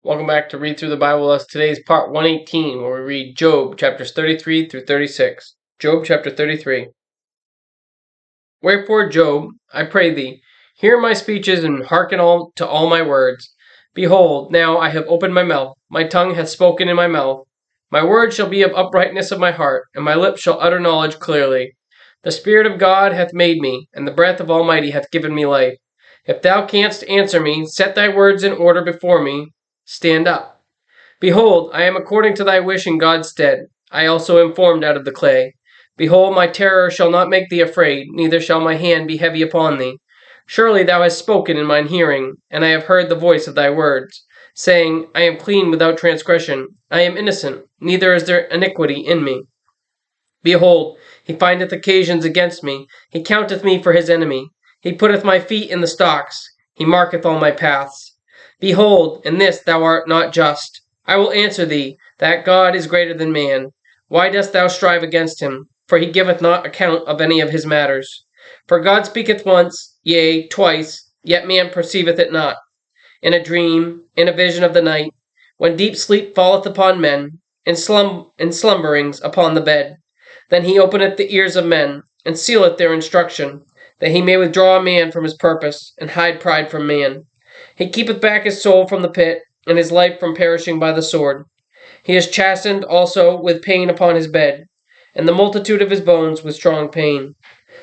Welcome back to Read Through the Bible with us. Today's part 118, where we read Job chapters 33 through 36. Job chapter 33. Wherefore, Job, I pray thee, hear my speeches and hearken to all my words. Behold, now I have opened my mouth, my tongue hath spoken in my mouth. My words shall be of uprightness of my heart, and my lips shall utter knowledge clearly. The Spirit of God hath made me, and the breath of Almighty hath given me life. If thou canst answer me, set thy words in order before me. Stand up. Behold, I am according to thy wish in God's stead. I also am formed out of the clay. Behold, my terror shall not make thee afraid, neither shall my hand be heavy upon thee. Surely thou hast spoken in mine hearing, and I have heard the voice of thy words, saying, I am clean without transgression, I am innocent, neither is there iniquity in me. Behold, he findeth occasions against me, he counteth me for his enemy. He putteth my feet in the stocks, he marketh all my paths. Behold, in this thou art not just. I will answer thee, that God is greater than man. Why dost thou strive against him? For he giveth not account of any of his matters. For God speaketh once, yea, twice, yet man perceiveth it not. In a dream, in a vision of the night, when deep sleep falleth upon men, in slumberings upon the bed. Then he openeth the ears of men, and sealeth their instruction, that he may withdraw a man from his purpose, and hide pride from man. He keepeth back his soul from the pit, and his life from perishing by the sword. He is chastened also with pain upon his bed, and the multitude of his bones with strong pain.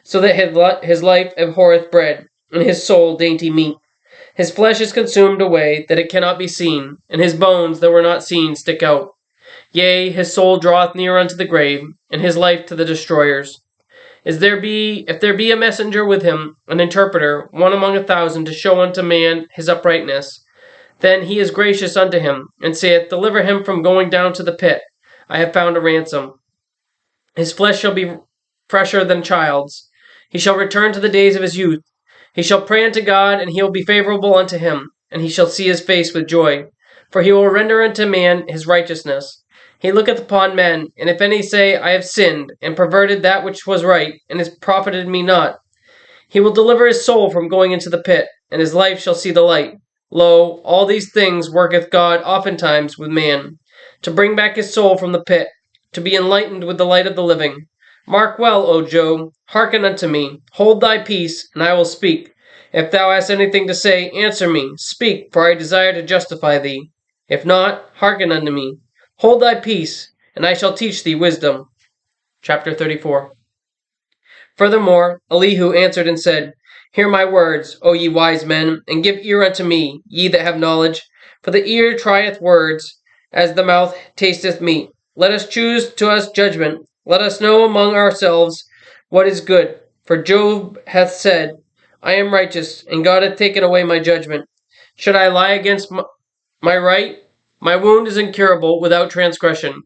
So that his life abhorreth bread, and his soul dainty meat. His flesh is consumed away, that it cannot be seen, and his bones that were not seen stick out. Yea, his soul draweth near unto the grave, and his life to the destroyers. If there be a messenger with him, an interpreter, one among 1,000, to show unto man his uprightness, then he is gracious unto him, and saith, Deliver him from going down to the pit. I have found a ransom. His flesh shall be fresher than child's. He shall return to the days of his youth. He shall pray unto God, and he will be favorable unto him, and he shall see his face with joy. For he will render unto man his righteousness. He looketh upon men, and if any say, I have sinned, and perverted that which was right, and has profited me not, he will deliver his soul from going into the pit, and his life shall see the light. Lo, all these things worketh God oftentimes with man, to bring back his soul from the pit, to be enlightened with the light of the living. Mark well, O Job, hearken unto me, hold thy peace, and I will speak. If thou hast anything to say, answer me, speak, for I desire to justify thee. If not, hearken unto me. Hold thy peace, and I shall teach thee wisdom. Chapter 34. Furthermore, Elihu answered and said, Hear my words, O ye wise men, and give ear unto me, ye that have knowledge. For the ear trieth words, as the mouth tasteth meat. Let us choose to us judgment. Let us know among ourselves what is good. For Job hath said, I am righteous, and God hath taken away my judgment. Should I lie against my right? My wound is incurable without transgression.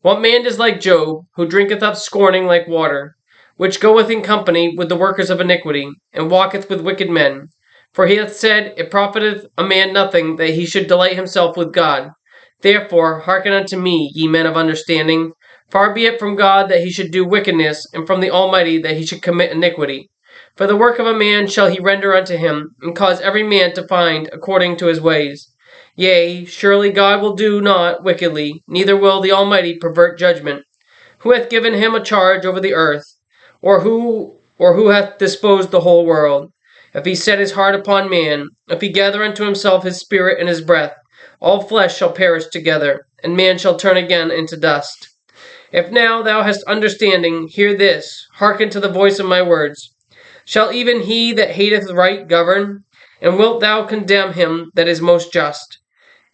What man is like Job, who drinketh up scorning like water, which goeth in company with the workers of iniquity, and walketh with wicked men? For he hath said, It profiteth a man nothing that he should delight himself with God. Therefore hearken unto me, ye men of understanding. Far be it from God that he should do wickedness, and from the Almighty that he should commit iniquity. For the work of a man shall he render unto him, and cause every man to find according to his ways. Yea, surely God will do not wickedly, neither will the Almighty pervert judgment. Who hath given him a charge over the earth? Or who hath disposed the whole world? If he set his heart upon man, if he gather unto himself his spirit and his breath, all flesh shall perish together, and man shall turn again into dust. If now thou hast understanding, hear this, hearken to the voice of my words. Shall even he that hateth right govern? And wilt thou condemn him that is most just?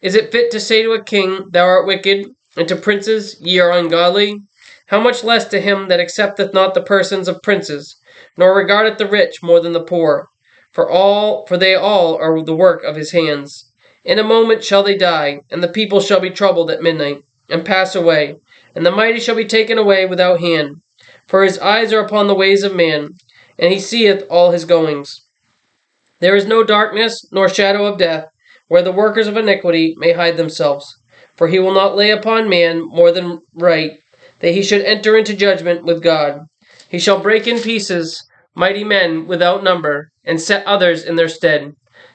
Is it fit to say to a king, Thou art wicked, and to princes, Ye are ungodly? How much less to him that accepteth not the persons of princes, nor regardeth the rich more than the poor? For they all are the work of his hands. In a moment shall they die, and the people shall be troubled at midnight, and pass away, and the mighty shall be taken away without hand. For his eyes are upon the ways of man, and he seeth all his goings. There is no darkness, nor shadow of death, where the workers of iniquity may hide themselves. For he will not lay upon man more than right, that he should enter into judgment with God. He shall break in pieces mighty men without number, and set others in their stead.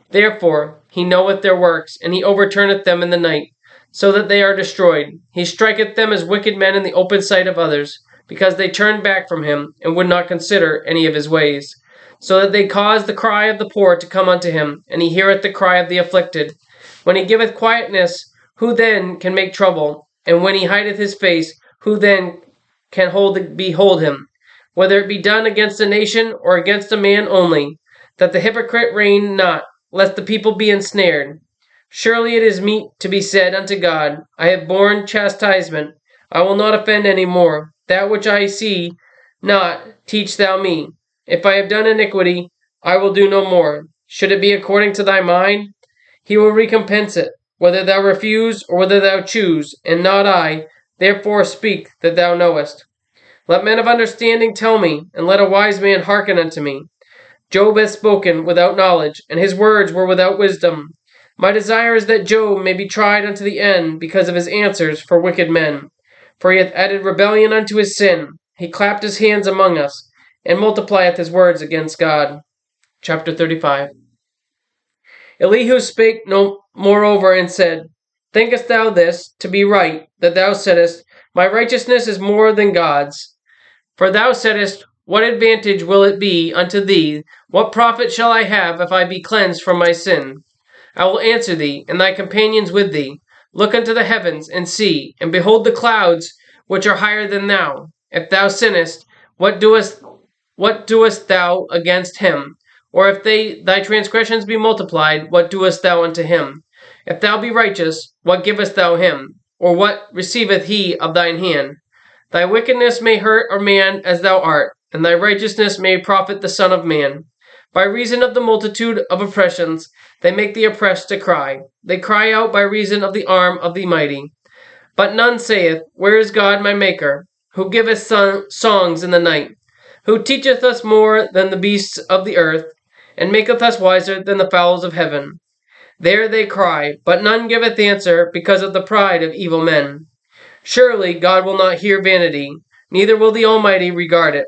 Therefore he knoweth their works, and he overturneth them in the night, so that they are destroyed. He striketh them as wicked men in the open sight of others, because they turned back from him, and would not consider any of his ways. So that they cause the cry of the poor to come unto him, and he heareth the cry of the afflicted. When he giveth quietness, who then can make trouble? And when he hideth his face, who then can behold him? Whether it be done against a nation or against a man only, that the hypocrite reign not, lest the people be ensnared. Surely it is meet to be said unto God, I have borne chastisement, I will not offend any more. That which I see not, teach thou me. If I have done iniquity, I will do no more. Should it be according to thy mind, he will recompense it, whether thou refuse or whether thou choose, and not I. Therefore speak that thou knowest. Let men of understanding tell me, and let a wise man hearken unto me. Job hath spoken without knowledge, and his words were without wisdom. My desire is that Job may be tried unto the end because of his answers for wicked men. For he hath added rebellion unto his sin. He clapped his hands among us, and multiplieth his words against God. Chapter 35. Elihu spake no moreover and said, Thinkest thou this to be right, that thou saidst, My righteousness is more than God's? For thou saidst, What advantage will it be unto thee? What profit shall I have if I be cleansed from my sin? I will answer thee, and thy companions with thee. Look unto the heavens, and see, and behold the clouds, which are higher than thou. If thou sinnest, what doest thou against him? Or if thy transgressions be multiplied, what doest thou unto him? If thou be righteous, what givest thou him? Or what receiveth he of thine hand? Thy wickedness may hurt a man as thou art, and thy righteousness may profit the Son of Man. By reason of the multitude of oppressions, they make the oppressed to cry. They cry out by reason of the arm of the mighty. But none saith, Where is God my Maker? Who giveth songs in the night? Who teacheth us more than the beasts of the earth, and maketh us wiser than the fowls of heaven? There they cry, but none giveth answer because of the pride of evil men. Surely God will not hear vanity, neither will the Almighty regard it.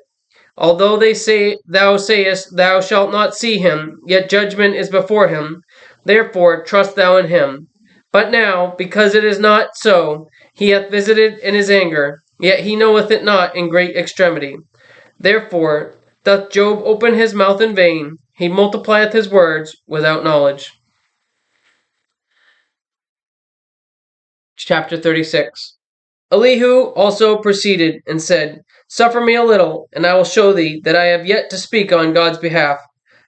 Although thou sayest thou shalt not see him, yet judgment is before him. Therefore trust thou in him. But now, because it is not so, he hath visited in his anger, yet he knoweth it not in great extremity. Therefore doth Job open his mouth in vain, he multiplieth his words without knowledge. Chapter 36. Elihu also proceeded and said, Suffer me a little, and I will show thee that I have yet to speak on God's behalf.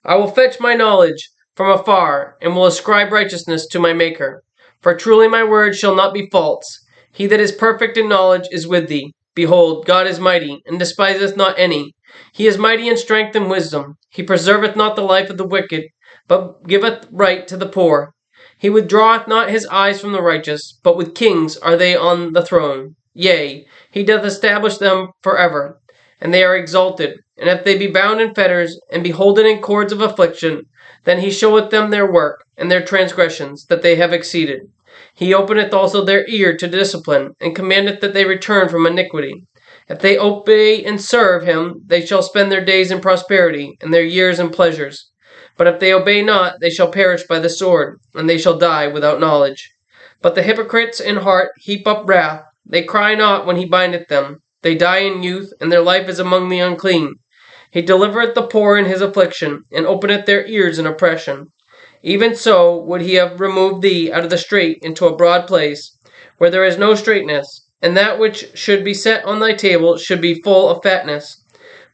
I will fetch my knowledge from afar, and will ascribe righteousness to my Maker. For truly my word shall not be false. He that is perfect in knowledge is with thee. Behold, God is mighty, and despiseth not any. He is mighty in strength and wisdom. He preserveth not the life of the wicked, but giveth right to the poor. He withdraweth not his eyes from the righteous, but with kings are they on the throne. Yea, he doth establish them forever, and they are exalted. And if they be bound in fetters, and be holden in cords of affliction, then he showeth them their work, and their transgressions, that they have exceeded. He openeth also their ear to discipline, and commandeth that they return from iniquity. If they obey and serve him, they shall spend their days in prosperity, and their years in pleasures. But if they obey not, they shall perish by the sword, and they shall die without knowledge. But the hypocrites in heart heap up wrath. They cry not when he bindeth them. They die in youth, and their life is among the unclean. He delivereth the poor in his affliction, and openeth their ears in oppression. Even so would he have removed thee out of the strait into a broad place, where there is no straightness, and that which should be set on thy table should be full of fatness.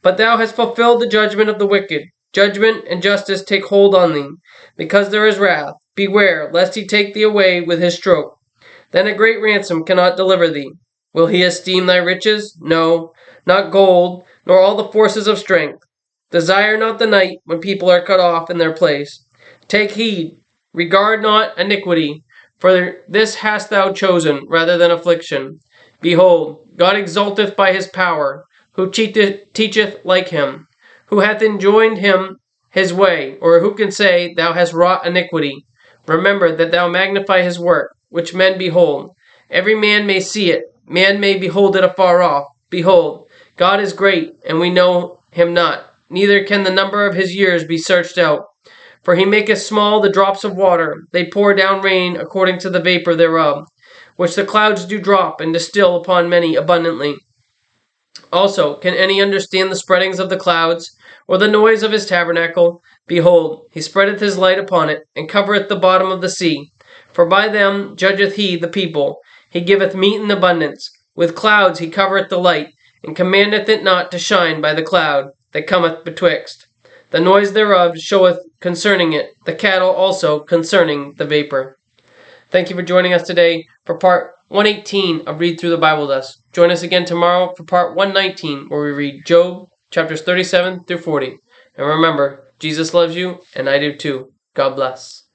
But thou hast fulfilled the judgment of the wicked. Judgment and justice take hold on thee, because there is wrath. Beware, lest he take thee away with his stroke. Then a great ransom cannot deliver thee. Will he esteem thy riches? No, not gold, nor all the forces of strength. Desire not the night when people are cut off in their place. Take heed, regard not iniquity, for this hast thou chosen rather than affliction. Behold, God exalteth by his power, who teacheth like him. Who hath enjoined him his way, or who can say, Thou hast wrought iniquity? Remember that thou magnify his work, which men behold. Every man may see it, man may behold it afar off. Behold, God is great, and we know him not, neither can the number of his years be searched out. For he maketh small the drops of water, they pour down rain according to the vapor thereof, which the clouds do drop and distill upon many abundantly. Also, can any understand the spreadings of the clouds, or the noise of his tabernacle? Behold, he spreadeth his light upon it, and covereth the bottom of the sea. For by them judgeth he the people. He giveth meat in abundance. With clouds he covereth the light, and commandeth it not to shine by the cloud that cometh betwixt. The noise thereof showeth concerning it, the cattle also concerning the vapor. Thank you for joining us today for part 118 of Read Through the Bible with us. Join us again tomorrow for part 119, where we read Job chapters 37 through 40. And remember, Jesus loves you, and I do too. God bless.